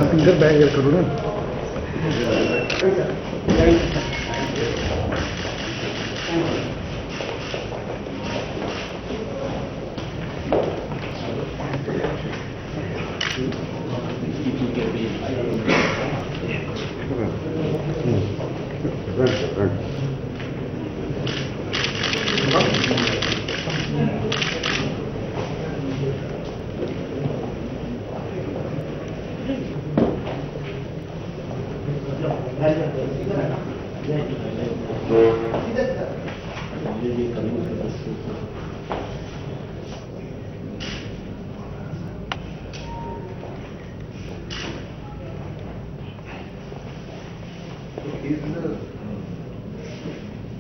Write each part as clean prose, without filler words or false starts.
Finger bag करो ना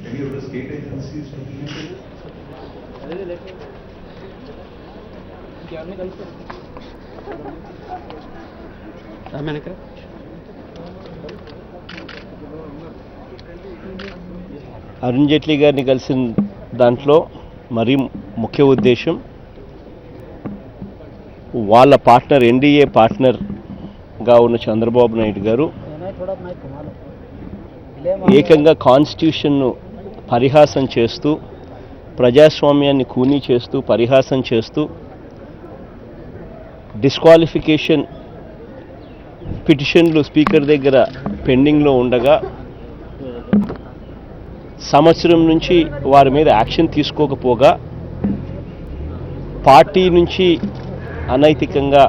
Any of the state agencies looking into this? Arun Jaitley గారిని కలిసిన దాంట్లో మరీ ముఖ్య ఉద్దేశం వాళ్ళ పార్ట్నర్ ఎన్డీఏ పార్ట్నర్గా ఉన్న చంద్రబాబు నాయుడు గారు ఏకంగా కాన్స్టిట్యూషన్ను పరిహాసం చేస్తూ ప్రజాస్వామ్యాన్ని ఖూనీ చేస్తూ పరిహాసం చేస్తూ డిస్క్వాలిఫికేషన్ పిటిషన్లు స్పీకర్ దగ్గర పెండింగ్లో ఉండగా సంవత్సరం నుంచి వారి మీద యాక్షన్ తీసుకోకపోగా పార్టీ నుంచి అనైతికంగా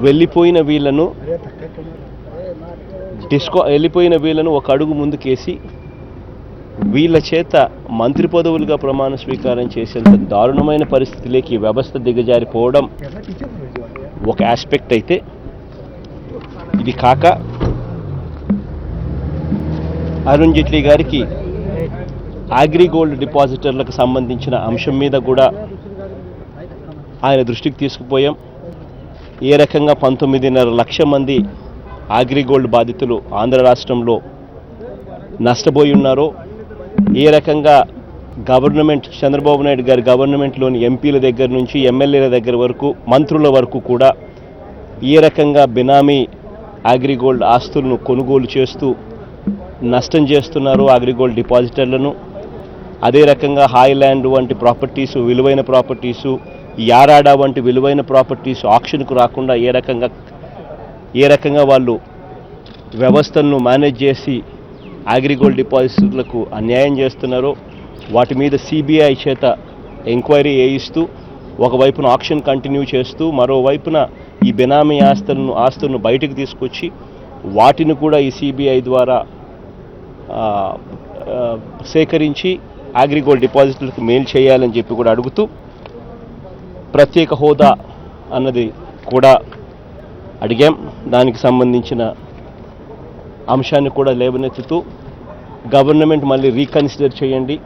వెళ్ళిపోయిన వీళ్ళను ఒక అడుగు ముందుకేసి వీళ్ళ చేత మంత్రి పదవులుగా ప్రమాణ స్వీకారం చేసేంత దారుణమైన పరిస్థితిలోకి వ్యవస్థ దిగజారిపోవడం ఒక ఆస్పెక్ట్ అయితే, ఇది కాక అరుణ్ జైట్లీ గారికి అగ్రిగోల్డ్ డిపాజిటర్లకు సంబంధించిన అంశం మీద కూడా ఆయన దృష్టికి తీసుకుపోయాం. ఏ రకంగా 19.5 లక్షల మంది అగ్రిగోల్డ్ బాధితులు ఆంధ్ర రాష్ట్రంలో నష్టపోయి ఉన్నారో, ఏ రకంగా గవర్నమెంట్ చంద్రబాబు నాయుడు గారి గవర్నమెంట్లోని ఎంపీల దగ్గర నుంచి ఎమ్మెల్యేల దగ్గర వరకు మంత్రుల వరకు కూడా ఏ రకంగా బినామీ అగ్రిగోల్డ్ ఆస్తులను కొనుగోలు చేస్తూ నష్టం చేస్తున్నారు అగ్రిగోల్డ్ డిపాజిటర్లను. అదే రకంగా హాయ్ల్యాండ్ వంటి ప్రాపర్టీసు, విలువైన ప్రాపర్టీసు, యారాడా వంటి విలువైన ప్రాపర్టీస్ ఆక్షన్కు రాకుండా ఏ రకంగా వాళ్ళు వ్యవస్థలను మేనేజ్ చేసి అగ్రిగోల్డ్ డిపాజిటర్లకు అన్యాయం చేస్తున్నారో వాటి మీద సిబిఐ చేత ఎంక్వైరీ చేయిస్తూ ఒకవైపున ఆక్షన్ కంటిన్యూ చేస్తూ మరోవైపున ఈ బెనామీ ఆస్తులను బయటకు తీసుకొచ్చి వాటిని కూడా ఈ సిబిఐ ద్వారా సేకరించి అగ్రిగోల్డ్ డిపాజిటర్లకు మేలు చేయాలని చెప్పి కూడా అడుగుతూ ప్రత్యేక హోదా అన్నది కూడా అడిగాం. దానికి సంబంధించిన అంశాన్ని కూడా లేవనెత్తుతూ గవర్నమెంట్ మళ్ళీ రీకన్సిడర్ చేయండి,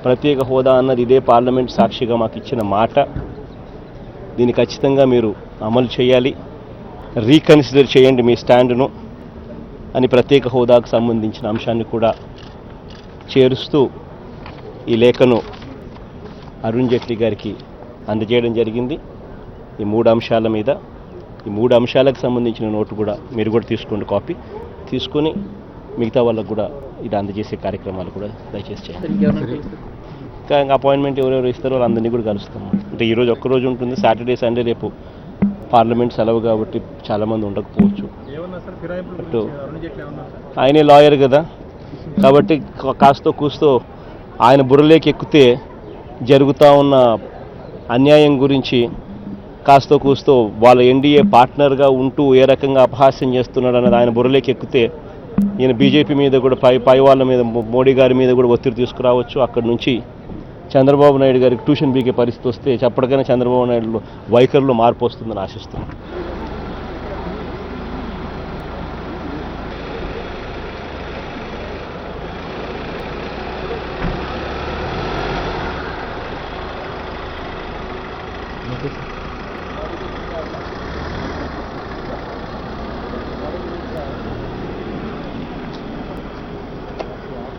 ప్రత్యేక హోదా అన్నది ఇదే పార్లమెంట్ సాక్షిగా మాకు ఇచ్చిన మాట, దీన్ని ఖచ్చితంగా మీరు అమలు చేయాలి, రీకన్సిడర్ చేయండి మీ స్టాండ్ను అని ప్రత్యేక హోదాకు సంబంధించిన అంశాన్ని కూడా చేరుస్తూ ఈ లేఖను అరుణ్ జైట్లీ గారికి అందజేయడం జరిగింది. ఈ 3 అంశాల మీద, ఈ 3 అంశాలకు సంబంధించిన నోటు కూడా మీరు కూడా తీసుకోండి, కాపీ తీసుకొని మిగతా వాళ్ళకు కూడా ఇది అందజేసే కార్యక్రమాలు కూడా దయచేసి చేయండి. ఇంకా అపాయింట్మెంట్ ఎవరెవరు ఇస్తారో వాళ్ళందరినీ కూడా కలుస్తాము. అంటే ఈరోజు ఒక్కరోజు ఉంటుంది, సాటర్డే సండే రేపు పార్లమెంట్ సెలవు కాబట్టి చాలామంది ఉండకపోవచ్చు. అటు ఆయనే లాయర్ కదా, కాబట్టి కాస్తో కూస్తో ఆయన బుర్రలోకి ఎక్కితే జరుగుతూ ఉన్న అన్యాయం గురించి కాస్తో కూస్తో వాళ్ళ ఎన్డీఏ పార్ట్నర్గా ఉంటూ ఏ రకంగా అపహాస్యం చేస్తున్నాడు అన్నది ఆయన బుర్రలోకి ఎక్కితే ఈయన బీజేపీ మీద కూడా పై వాళ్ళ మీద, మోడీ గారి మీద కూడా ఒత్తిడి తీసుకురావచ్చు. అక్కడి నుంచి చంద్రబాబు నాయుడు గారికి ట్యూషన్ బీకే పరిస్థితి వస్తే చెప్పటికైనా చంద్రబాబు నాయుడు వైఖరిలో మార్పు వస్తుందని ఆశిస్తున్నాను. Okay sir.